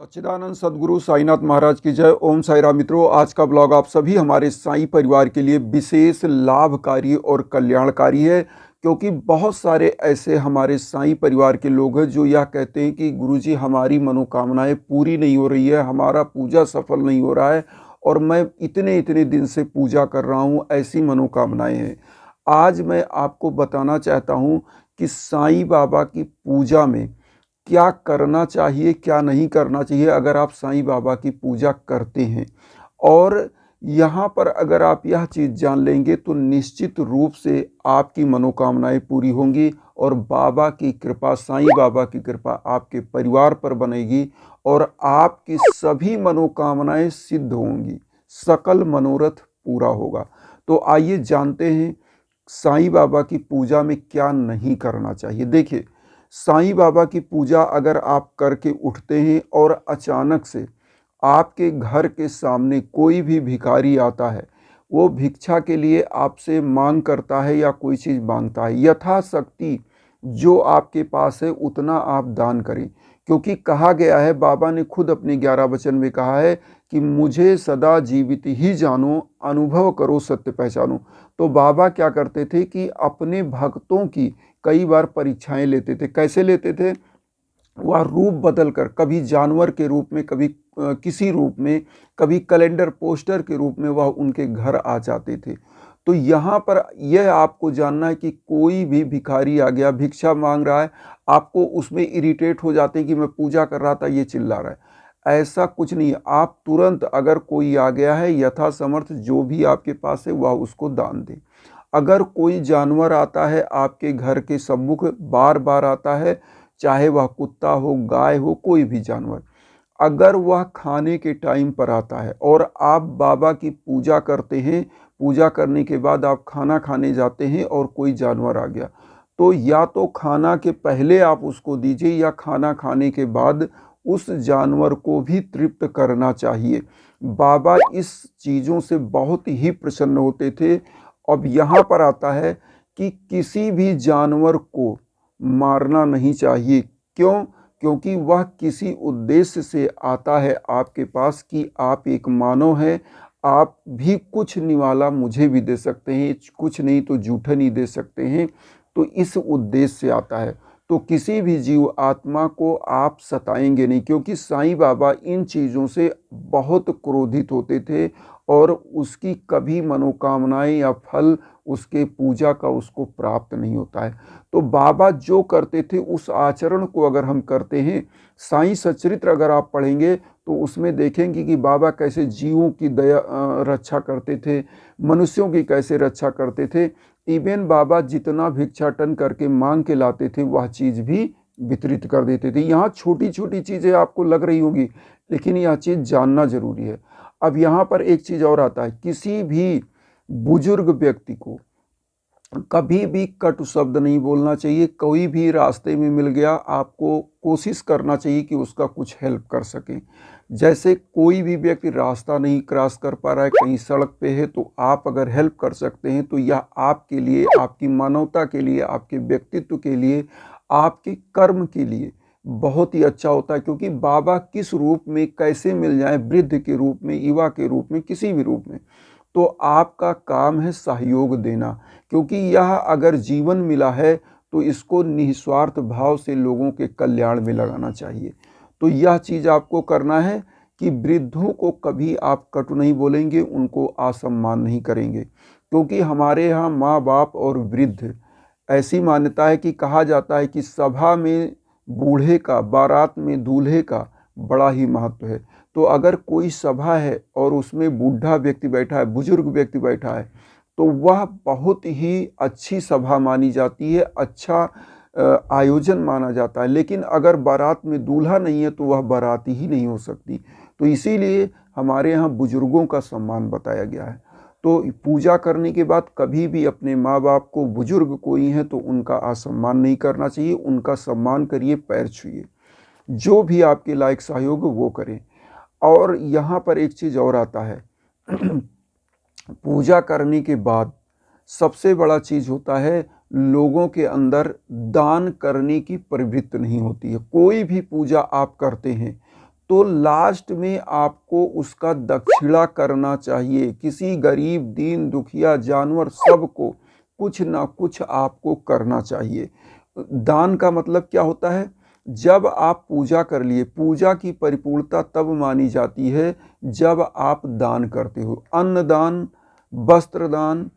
सच्चिदानंद सद्गुरु साईनाथ महाराज की जय। ओम साई राम। मित्रों, आज का ब्लॉग आप सभी हमारे साईं परिवार के लिए विशेष लाभकारी और कल्याणकारी है, क्योंकि बहुत सारे ऐसे हमारे साईं परिवार के लोग हैं जो यह कहते हैं कि गुरुजी हमारी मनोकामनाएं पूरी नहीं हो रही है, हमारा पूजा सफल नहीं हो रहा है और मैं इतने इतने दिन से पूजा कर रहा हूँ, ऐसी मनोकामनाएं हैं। आज मैं आपको बताना चाहता हूँ कि साईं बाबा की पूजा में क्या करना चाहिए, क्या नहीं करना चाहिए अगर आप साईं बाबा की पूजा करते हैं। और यहाँ पर अगर आप यह चीज़ जान लेंगे तो निश्चित रूप से आपकी मनोकामनाएं पूरी होंगी और बाबा की कृपा, साईं बाबा की कृपा आपके परिवार पर बनेगी और आपकी सभी मनोकामनाएं सिद्ध होंगी, सकल मनोरथ पूरा होगा। तो आइए जानते हैं साईं बाबा की पूजा में क्या नहीं करना चाहिए। देखिए, साईं बाबा की पूजा अगर आप करके उठते हैं और अचानक से आपके घर के सामने कोई भी भिखारी आता है, वो भिक्षा के लिए आपसे मांग करता है या कोई चीज़ मांगता है, यथाशक्ति जो आपके पास है उतना आप दान करें। क्योंकि कहा गया है, बाबा ने खुद अपने 11 वचन में कहा है कि मुझे सदा जीवित ही जानो, अनुभव करो, सत्य पहचानो। तो बाबा क्या करते थे कि अपने भक्तों की कई बार परीक्षाएं लेते थे। कैसे लेते थे? वह रूप बदल कर, कभी जानवर के रूप में, कभी किसी रूप में, कभी कैलेंडर पोस्टर के रूप में वह उनके घर आ जाते थे। तो यहाँ पर यह आपको जानना है कि कोई भी भिखारी आ गया, भिक्षा मांग रहा है, आपको उसमें इरिटेट हो जाते हैं कि मैं पूजा कर रहा था, ये चिल्ला रहा है। ऐसा कुछ नहीं है। आप तुरंत, अगर कोई आ गया है, यथासमर्थ जो भी आपके पास है वह उसको दान दें। अगर कोई जानवर आता है आपके घर के सम्मुख, बार बार आता है, चाहे वह कुत्ता हो, गाय हो, कोई भी जानवर, अगर वह खाने के टाइम पर आता है और आप बाबा की पूजा करते हैं, पूजा करने के बाद आप खाना खाने जाते हैं और कोई जानवर आ गया, तो या तो खाना के पहले आप उसको दीजिए या खाना खाने के बाद उस जानवर को भी तृप्त करना चाहिए। बाबा इस चीज़ों से बहुत ही प्रसन्न होते थे। अब यहाँ पर आता है कि किसी भी जानवर को मारना नहीं चाहिए। क्यों? क्योंकि वह किसी उद्देश्य से आता है आपके पास कि आप एक मानव हैं, आप भी कुछ निवाला मुझे भी दे सकते हैं, कुछ नहीं तो जूठन ही दे सकते हैं। तो इस उद्देश्य से आता है। तो किसी भी जीव आत्मा को आप सताएंगे नहीं, क्योंकि साईं बाबा इन चीज़ों से बहुत क्रोधित होते थे और उसकी कभी मनोकामनाएं या फल उसके पूजा का उसको प्राप्त नहीं होता है। तो बाबा जो करते थे उस आचरण को अगर हम करते हैं, साईं सच्चरित्र अगर आप पढ़ेंगे तो उसमें देखेंगे कि बाबा कैसे जीवों की रक्षा करते थे, मनुष्यों की कैसे रक्षा करते थे। इवन बाबा जितना भिक्षाटन करके मांग के लाते थे वह चीज़ भी वितरित कर देते थे। यहाँ छोटी छोटी चीज़ें आपको लग रही होंगी, लेकिन यह चीज़ जानना जरूरी है। अब यहाँ पर एक चीज़ और आता है, किसी भी बुजुर्ग व्यक्ति को कभी भी कटु शब्द नहीं बोलना चाहिए। कोई भी रास्ते में मिल गया, आपको कोशिश करना चाहिए कि उसका कुछ हेल्प कर सकें। जैसे कोई भी व्यक्ति रास्ता नहीं क्रॉस कर पा रहा है, कहीं सड़क पे है, तो आप अगर हेल्प कर सकते हैं तो यह आपके लिए, आपकी मानवता के लिए, आपके व्यक्तित्व के लिए, आपके कर्म के लिए बहुत ही अच्छा होता है। क्योंकि बाबा किस रूप में कैसे मिल जाए, वृद्ध के रूप में, युवा के रूप में, किसी भी रूप में, तो आपका काम है सहयोग देना। क्योंकि यह अगर जीवन मिला है तो इसको निस्वार्थ भाव से लोगों के कल्याण में लगाना चाहिए। तो यह चीज़ आपको करना है कि वृद्धों को कभी आप कटु नहीं बोलेंगे, उनको असम्मान नहीं करेंगे। क्योंकि हमारे यहाँ माँ बाप और वृद्ध, ऐसी मान्यता है कि कहा जाता है कि सभा में बूढ़े का, बारात में दूल्हे का बड़ा ही महत्व है। तो अगर कोई सभा है और उसमें बूढ़ा व्यक्ति बैठा है, बुजुर्ग व्यक्ति बैठा है, तो वह बहुत ही अच्छी सभा मानी जाती है, अच्छा आयोजन माना जाता है। लेकिन अगर बारात में दूल्हा नहीं है तो वह बारात ही नहीं हो सकती। तो इसीलिए हमारे यहाँ बुजुर्गों का सम्मान बताया गया है। तो पूजा करने के बाद कभी भी अपने माँ बाप को, बुजुर्ग कोई हैं तो उनका असम्मान नहीं करना चाहिए, उनका सम्मान करिए, पैर छूइए, जो भी आपके लायक सहयोग वो करें। और यहाँ पर एक चीज़ और आता है पूजा करने के बाद सबसे बड़ा चीज़ होता है, लोगों के अंदर दान करने की प्रवृत्ति नहीं होती है। कोई भी पूजा आप करते हैं तो लास्ट में आपको उसका दक्षिणा करना चाहिए। किसी गरीब, दीन, दुखिया, जानवर सबको कुछ ना कुछ आपको करना चाहिए। दान का मतलब क्या होता है? जब आप पूजा कर लिए, पूजा की परिपूर्णता तब मानी जाती है जब आप दान करते हो। अन्न दान, वस्त्र दान,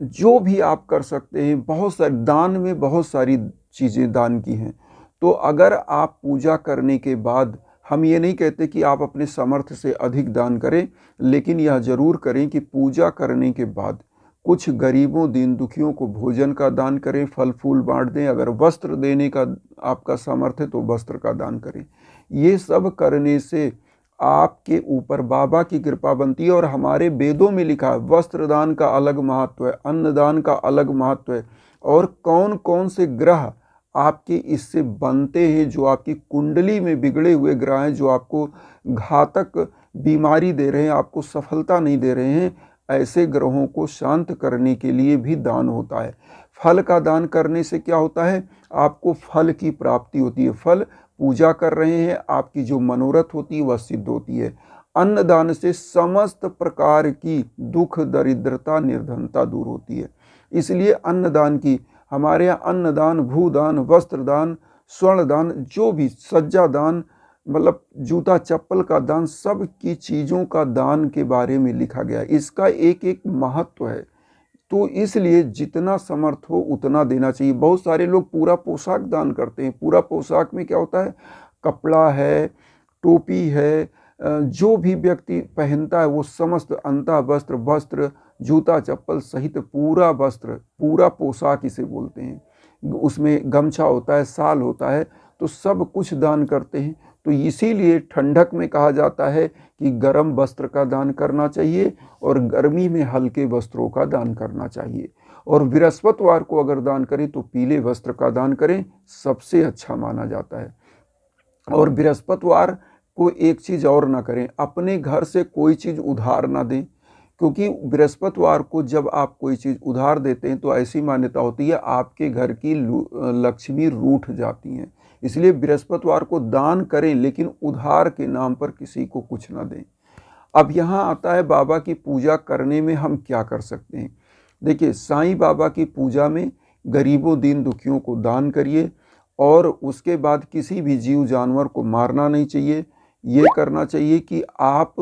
जो भी आप कर सकते हैं, बहुत सारे दान में बहुत सारी चीज़ें दान की हैं। तो अगर आप पूजा करने के बाद, हम ये नहीं कहते कि आप अपने सामर्थ्य से अधिक दान करें, लेकिन यह जरूर करें कि पूजा करने के बाद कुछ गरीबों, दीन दुखियों को भोजन का दान करें, फल फूल बांट दें। अगर वस्त्र देने का आपका सामर्थ्य है तो वस्त्र का दान करें। ये सब करने से आपके ऊपर बाबा की कृपा बनती है। और हमारे वेदों में लिखा है वस्त्र दान का अलग महत्व है, अन्न दान का अलग महत्व है। और कौन कौन से ग्रह आपके इससे बनते हैं, जो आपकी कुंडली में बिगड़े हुए ग्रह हैं, जो आपको घातक बीमारी दे रहे हैं, आपको सफलता नहीं दे रहे हैं, ऐसे ग्रहों को शांत करने के लिए भी दान होता है। फल का दान करने से क्या होता है? आपको फल की प्राप्ति होती है। फल पूजा कर रहे हैं, आपकी जो मनोरथ होती है वह सिद्ध होती है। अन्नदान से समस्त प्रकार की दुख, दरिद्रता, निर्धनता दूर होती है। इसलिए अन्नदान की, हमारे यहाँ अन्नदान, भूदान, वस्त्रदान, स्वर्णदान, जो भी सज्जा दान, मतलब जूता चप्पल का दान, सब की चीज़ों का दान के बारे में लिखा गया है। इसका एक एक महत्व है। तो इसलिए जितना समर्थ हो उतना देना चाहिए। बहुत सारे लोग पूरा पोशाक दान करते हैं। पूरा पोशाक में क्या होता है? कपड़ा है, टोपी है, जो भी व्यक्ति पहनता है वो समस्त अंता वस्त्र, वस्त्र, जूता चप्पल सहित पूरा वस्त्र, पूरा पोशाक इसे बोलते हैं। उसमें गमछा होता है, साल होता है, तो सब कुछ दान करते हैं। तो इसीलिए ठंडक में कहा जाता है कि गर्म वस्त्र का दान करना चाहिए और गर्मी में हल्के वस्त्रों का दान करना चाहिए। और बृहस्पतिवार को अगर दान करें तो पीले वस्त्र का दान करें, सबसे अच्छा माना जाता है। और बृहस्पतिवार को एक चीज़ और ना करें, अपने घर से कोई चीज़ उधार ना दें, क्योंकि बृहस्पतिवार को जब आप कोई चीज़ उधार देते हैं तो ऐसी मान्यता होती है आपके घर की लक्ष्मी रूठ जाती हैं। इसलिए बृहस्पतिवार को दान करें, लेकिन उधार के नाम पर किसी को कुछ ना दें। अब यहाँ आता है बाबा की पूजा करने में हम क्या कर सकते हैं। देखिए, साईं बाबा की पूजा में गरीबों, दीन दुखियों को दान करिए। और उसके बाद किसी भी जीव जानवर को मारना नहीं चाहिए। ये करना चाहिए कि आप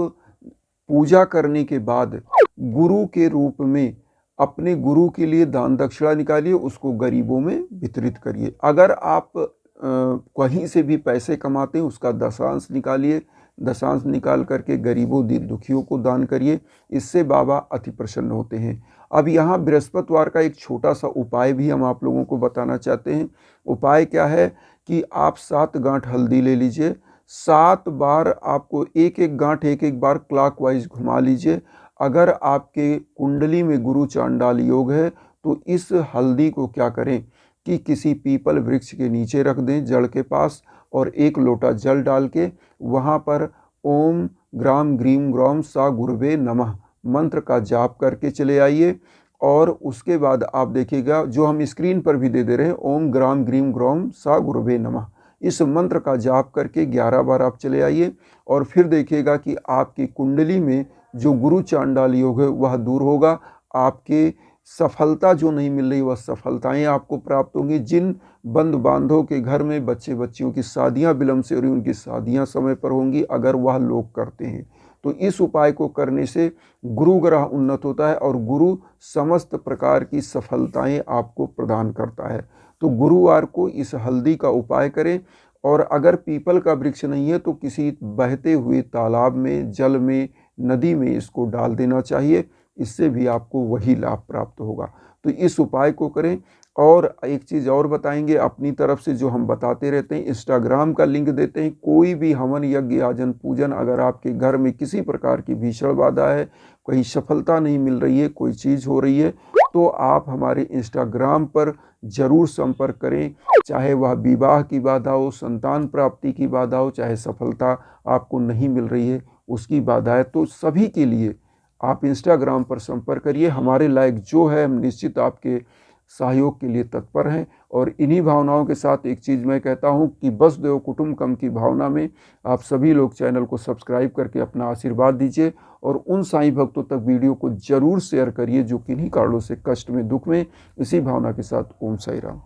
पूजा करने के बाद गुरु के रूप में अपने गुरु के लिए दान दक्षिणा निकालिए, उसको गरीबों में वितरित करिए। अगर आप कहीं से भी पैसे कमाते हैं उसका दशांश निकालिए, दशांश निकाल करके गरीबों, दीन दुखियों को दान करिए। इससे बाबा अति प्रसन्न होते हैं। अब यहाँ बृहस्पतिवार का एक छोटा सा उपाय भी हम आप लोगों को बताना चाहते हैं। उपाय क्या है कि आप 7 गांठ हल्दी ले लीजिए, 7 बार आपको एक एक गांठ एक एक बार क्लॉकवाइज घुमा लीजिए। अगर आपके कुंडली में गुरु चांडाल योग है तो इस हल्दी को क्या करें कि किसी पीपल वृक्ष के नीचे रख दें, जड़ के पास, और 1 लोटा जल डाल के वहाँ पर ओम ग्राम ग्रीम ग्रौम सा गुरुवे नमः मंत्र का जाप करके चले आइए। और उसके बाद आप देखिएगा, जो हम स्क्रीन पर भी दे रहे हैं, ओम ग्राम ग्रीम ग्रौम सा गुरुवे नमः, इस मंत्र का जाप करके 11 बार आप चले आइए। और फिर देखिएगा कि आपकी कुंडली में जो गुरु चांडाल योग है वह दूर होगा। आपके सफलता जो नहीं मिल रही वह सफलताएं आपको प्राप्त होंगी। जिन बंद बांधों के घर में बच्चे बच्चियों की शादियां विलम्ब से हो रही, उनकी शादियां समय पर होंगी अगर वह लोग करते हैं। तो इस उपाय को करने से गुरु ग्रह उन्नत होता है और गुरु समस्त प्रकार की सफलताएं आपको प्रदान करता है। तो गुरुवार को इस हल्दी का उपाय करें। और अगर पीपल का वृक्ष नहीं है तो किसी बहते हुए तालाब में, जल में, नदी में इसको डाल देना चाहिए। इससे भी आपको वही लाभ प्राप्त होगा। तो इस उपाय को करें। और एक चीज़ और बताएंगे अपनी तरफ से, जो हम बताते रहते हैं, इंस्टाग्राम का लिंक देते हैं। कोई भी हवन, यज्ञ, याजन, पूजन अगर आपके घर में किसी प्रकार की भीषण बाधा है, कहीं सफलता नहीं मिल रही है, कोई चीज़ हो रही है, तो आप हमारे इंस्टाग्राम पर जरूर संपर्क करें। चाहे वह विवाह की बाधा हो, संतान प्राप्ति की बाधा हो, चाहे सफलता आपको नहीं मिल रही है उसकी बाधा है, तो सभी के लिए आप इंस्टाग्राम पर संपर्क करिए। हमारे लायक जो है हम निश्चित आपके सहयोग के लिए तत्पर हैं। और इन्हीं भावनाओं के साथ एक चीज़ मैं कहता हूं कि वसुधैव कुटुंबकम की भावना में आप सभी लोग चैनल को सब्सक्राइब करके अपना आशीर्वाद दीजिए और उन साईं भक्तों तक वीडियो को जरूर शेयर करिए जो किन्हीं कारणों से कष्ट में, दुख में। इसी भावना के साथ ओम साई राम।